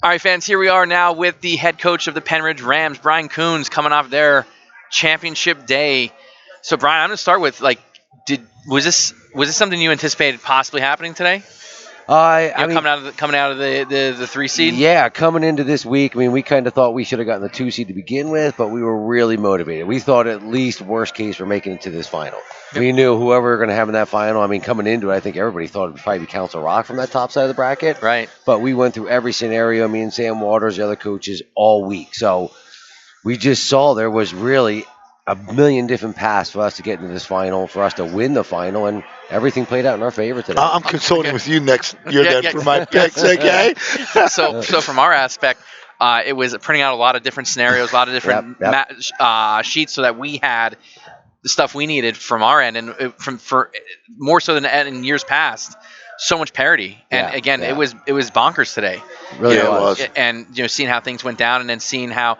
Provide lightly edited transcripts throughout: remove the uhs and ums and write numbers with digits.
All right, fans, here we are now with the head coach of the Pennridge Rams, Brian Kuhns, coming off their championship day. So, Brian, I'm going to start with, was this something you anticipated possibly happening today? Coming out of the 3 seed. Yeah, coming into this week, we kind of thought we should have gotten the 2 seed to begin with, but we were really motivated. We thought at least worst case we're making it to this final. Yep. We knew whoever we were going to have in that final. Coming into it, I think everybody thought it would probably be Council Rock from that top side of the bracket. Right. But we went through every scenario. Me and Sam Waters, the other coaches, all week. So we just saw there was really a million different paths for us to get into this final, for us to win the final, and everything played out in our favor today. I'm consulting with you next year then for my picks, okay? So from our aspect, it was printing out a lot of different scenarios, a lot of different sheets, so that we had the stuff we needed from our end, and for more so than in years past. So much parity, and it was bonkers today. Really was. And seeing how things went down, and then seeing how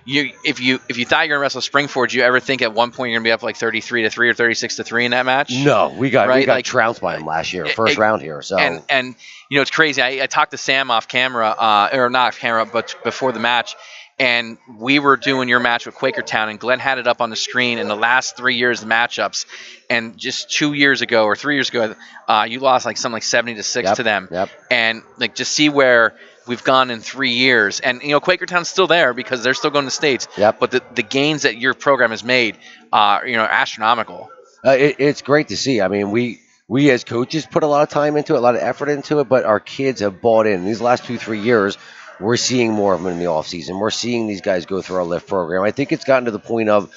if you thought you're gonna wrestle Springford, did you ever think at one point you're gonna be up like 33-3 or 36-3 in that match? No, we got trounced by him last year, first round here. So and it's crazy. I talked to Sam off camera, or not off camera, but before the match. And we were doing your match with Quakertown, and Glenn had it up on the screen in the last 3 years of matchups. And just 2 years ago or 3 years ago, you lost something like 70-6 to them. Yep. And just see where we've gone in 3 years. And Quakertown's still there because they're still going to states. Yep. But the gains that your program has made, are astronomical. It's great to see. We as coaches put a lot of time into it, a lot of effort into it, but our kids have bought in. These last 2-3 years, we're seeing more of them in the off season. We're seeing these guys go through our lift program. I think it's gotten to the point of,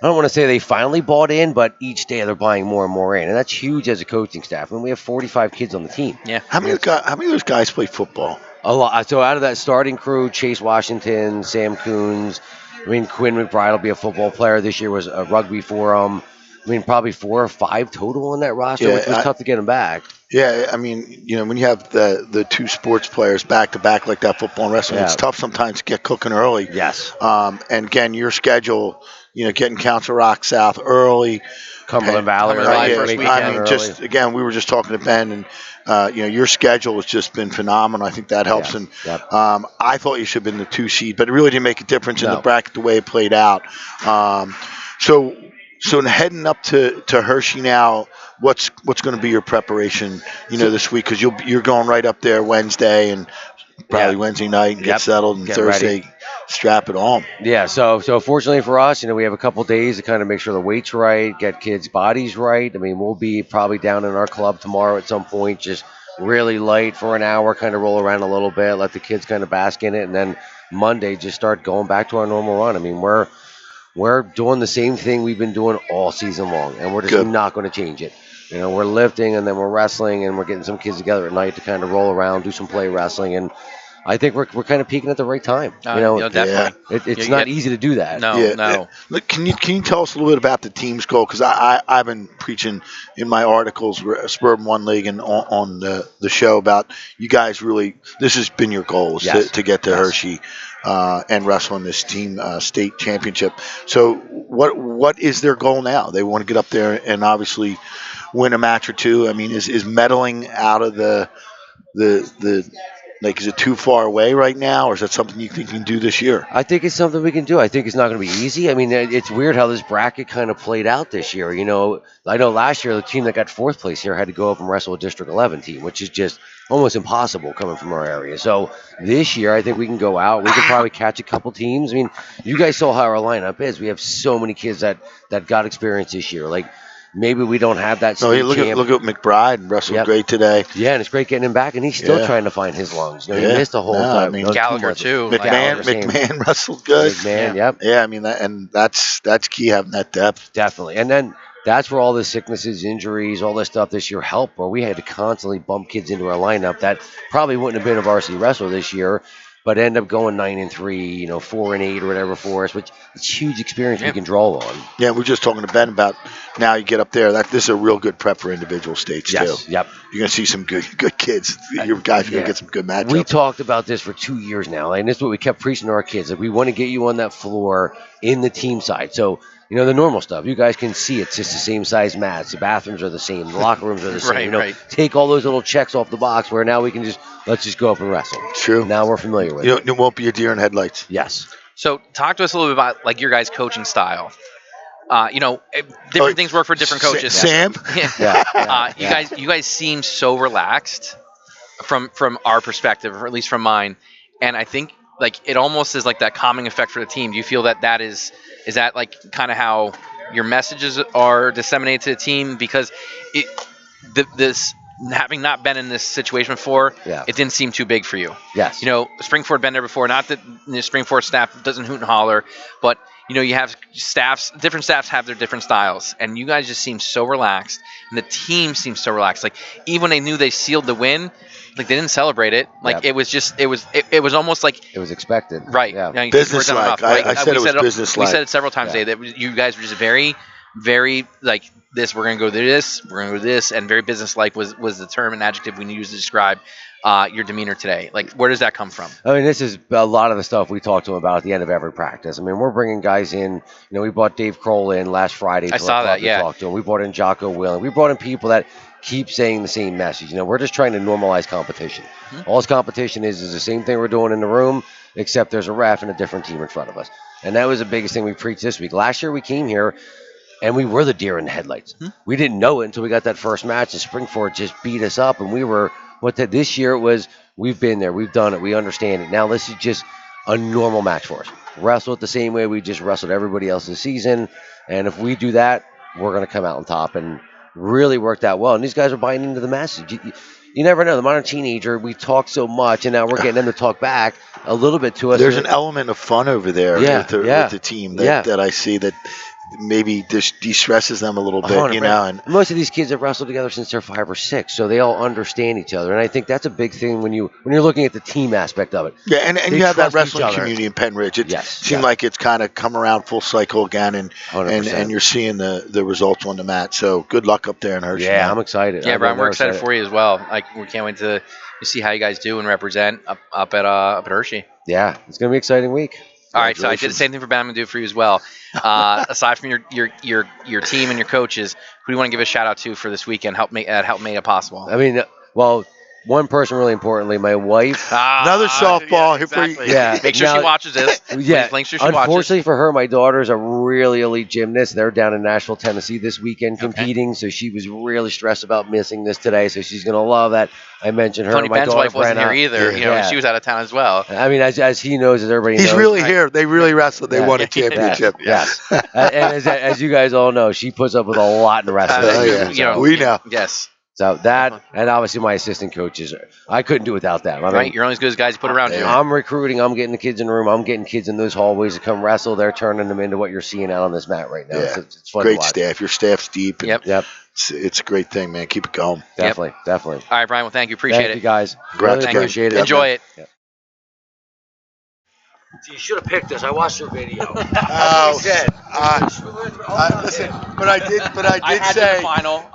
I don't want to say they finally bought in, but each day they're buying more and more in, and that's huge as a coaching staff. We have 45 kids on the team. Yeah. How many of those guys play football? A lot. So out of that starting crew, Chase Washington, Sam Kuhns, Quinn McBride will be a football player. This year was a rugby for him. Probably 4 or 5 total in that roster, which was tough to get them back. Yeah, when you have the 2 sports players back to back like that, football and wrestling, it's tough sometimes to get cooking early. Yes. And again, your schedule, getting Council Rock South early, Cumberland Valley, first weekend. Again, we were just talking to Ben, and your schedule has just been phenomenal. I think that helps. And I thought you should have been the 2 seed, but it really didn't make a difference in the bracket the way it played out. So heading up to Hershey now, what's going to be your preparation, this week? Because you're going right up there Wednesday and probably Wednesday night and get settled, and Thursday strap it on. Yeah. So fortunately for us, we have a couple days to kind of make sure the weight's right, get kids' bodies right. We'll be probably down in our club tomorrow at some point, just really light for an hour, kind of roll around a little bit, let the kids kind of bask in it, and then Monday just start going back to our normal run. We're doing the same thing we've been doing all season long, and we're just not going to change it. We're lifting, and then we're wrestling, and we're getting some kids together at night to kind of roll around, do some play wrestling, and I think we're kind of peaking at the right time. Definitely. It's not easy to do that. No. Look, can you tell us a little bit about the team's goal? Because I've been preaching in my articles, Suburban One League, and on the show about you guys really. This has been your goals to get to Hershey. And wrestle in this team state championship. So what is their goal now? They want to get up there and obviously win a match or two. Is medaling out of the is it too far away right now, or is that something you think you can do this year? I think it's something we can do. I think it's not going to be easy. It's weird how this bracket kind of played out this year. I know last year the team that got 4th place here had to go up and wrestle a District 11 team, which is just almost impossible coming from our area. So this year, I think we can go out. We could probably catch a couple teams. You guys saw how our lineup is. We have so many kids that got experience this year. Maybe we don't have that. Look at McBride, wrestled great today. Yeah, and it's great getting him back, and he's still trying to find his lungs. He missed the whole time. Gallagher too. McMahon wrestled good. McMahon, yep. Yeah, that's key, having that depth. Definitely, and then that's where all the sicknesses, injuries, all this stuff this year helped, where we had to constantly bump kids into our lineup that probably wouldn't have been a varsity wrestler this year, but end up going 9-3, 4-8 or whatever for us, which is huge experience we can draw on. Yeah, we're just talking to Ben about now you get up there. This is a real good prep for individual states too. Yep. You're going to see some good kids. Your guys are going to get some good matchups. We talked about this for 2 years now, and this is what we kept preaching to our kids. Like, we want to get you on that floor in the team side. So, the normal stuff, you guys can see it's just the same size mats. The bathrooms are the same. The locker rooms are the same. Right. Take all those little checks off the box where now we can let's just go up and wrestle. True. Now we're familiar with it. It won't be a deer in headlights. Yes. So talk to us a little bit about like your guys' coaching style. Different things work for different coaches. Sam? Yeah. You guys seem so relaxed from our perspective, or at least from mine. And I think like it almost is like that calming effect for the team. Do you feel that is that like kind of how your messages are disseminated to the team? Because this having not been in this situation before, it didn't seem too big for you. Yes. Springford been there before. Not that the Springford staff doesn't hoot and holler, but you have different staffs have their different styles, and you guys just seem so relaxed, and the team seems so relaxed. Like even when they knew they sealed the win, like they didn't celebrate it. Like it was almost like it was expected. Right. Yeah. Business-like. I said it was business-like. We said it several times today that you guys were just very, very like this. We're gonna go to this. We're gonna go to this, and very business-like was the term and adjective we used to describe your demeanor today. Like, where does that come from? I mean, this is a lot of the stuff we talk to them about at the end of every practice. I mean, we're bringing guys in. We brought Dave Kroll in last Friday. I saw that, yeah. Talk to him. We brought in Jocko Willing. We brought in people that keep saying the same message. We're just trying to normalize competition. Mm-hmm. All this competition is the same thing we're doing in the room, except there's a ref and a different team in front of us. And that was the biggest thing we preached this week. Last year we came here, and we were the deer in the headlights. Mm-hmm. We didn't know it until we got that first match, and Springford just beat us up, and we were this year it was. We've been there. We've done it. We understand it. Now this is just a normal match for us. Wrestle it the same way we just wrestled everybody else this season. And if we do that, we're going to come out on top, and really worked out well. And these guys are buying into the message. You never know. The modern teenager, we talk so much, and now we're getting them to talk back a little bit to us. There's an element of fun over there with the team that I see that maybe de-stresses them a little bit, 100%. And most of these kids have wrestled together since they're 5 or 6, so they all understand each other, and I think that's a big thing when you're looking at the team aspect of it. Yeah, and you have that wrestling community in Pennridge. It seemed like it's kind of come around full cycle again, and you're seeing the results on the mat. So good luck up there in Hershey. Yeah, man. I'm excited. Yeah, Brian, we're excited for you as well. Like we can't wait to see how you guys do and represent up at Hershey. Yeah, it's gonna be an exciting week. All right, so I did the same thing for Ben. I'm gonna do it for you as well. Aside from your team and your coaches, who do you want to give a shout out to for this weekend? Help made it possible. I mean, well, one person really importantly, my wife. Another softball. Yeah, exactly. Make sure she watches this. Yeah, make sure she watches. Unfortunately for her, my daughter's a really elite gymnast. They're down in Nashville, Tennessee this weekend competing, so she was really stressed about missing this today. So she's gonna love that. I mentioned her. Tony my Ben's daughter, wife wasn't here either. She was out of town as well. I mean, as he knows, as everybody knows, he's really here. They really wrestled. They won a championship. Yes. And as you guys all know, she puts up with a lot in wrestling. We know. Yes. So that, and obviously my assistant coaches, I couldn't do without them. Right, you're only as good as guys you put around you. I'm recruiting, I'm getting the kids in the room, I'm getting kids in those hallways to come wrestle. They're turning them into what you're seeing out on this mat right now. Yeah. It's fun Great to watch. Staff. Your staff's deep. Yep. It's a great thing, man. Keep it going. Definitely. All right, Brian. Well, thank you. Appreciate it. Thank you, guys. Really appreciate it. Enjoy it. Yeah. You should have picked us. I watched your video. Listen, but I did say. The final.